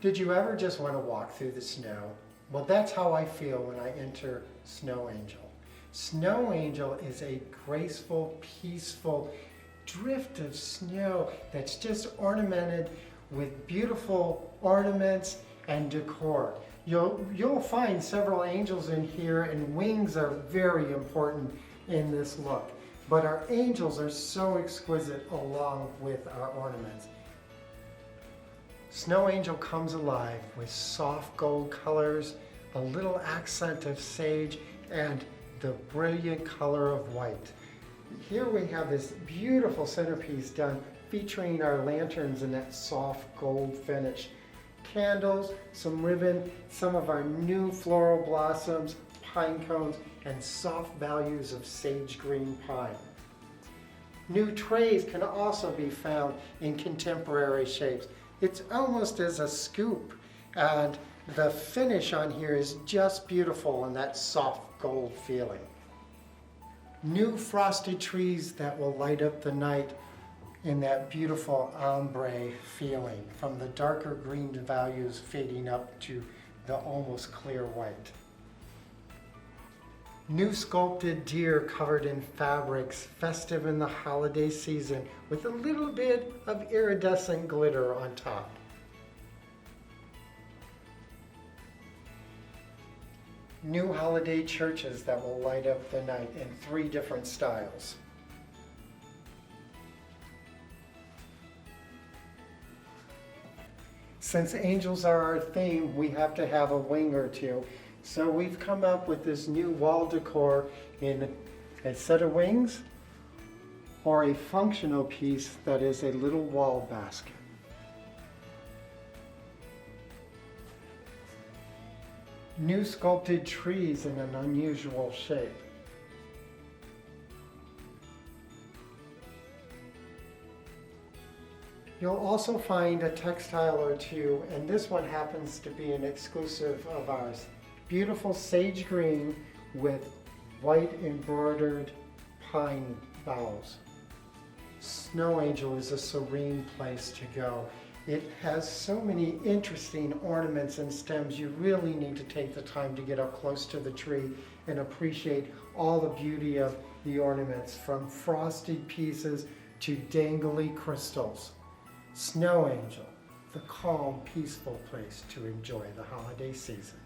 Did you ever just want to walk through the snow? Well, that's how I feel when I enter Snow Angel. Snow Angel is a graceful, peaceful drift of snow that's just ornamented with beautiful ornaments and decor. You'll find several angels in here, and wings are very important in this look. But our angels are so exquisite along with our ornaments. Snow Angel comes alive with soft gold colors, a little accent of sage, and the brilliant color of white. Here we have this beautiful centerpiece done featuring our lanterns in that soft gold finish. Candles, some ribbon, some of our new floral blossoms, pine cones, and soft values of sage green pine. New trays can also be found in contemporary shapes. It's almost as a scoop, and the finish on here is just beautiful in that soft gold feeling. New frosted trees that will light up the night in that beautiful ombre feeling, from the darker green values fading up to the almost clear white. New sculpted deer covered in fabrics, festive in the holiday season, with a little bit of iridescent glitter on top. New holiday churches that will light up the night in 3 different styles. Since angels are our theme, we have to have a wing or two. So we've come up with this new wall decor in a set of wings or a functional piece that is a little wall basket. New sculpted trees in an unusual shape. You'll also find a textile or two, and this one happens to be an exclusive of ours. Beautiful sage green with white embroidered pine boughs. Snow Angel is a serene place to go. It has so many interesting ornaments and stems. You really need to take the time to get up close to the tree and appreciate all the beauty of the ornaments, from frosted pieces to dangly crystals. Snow Angel, the calm, peaceful place to enjoy the holiday season.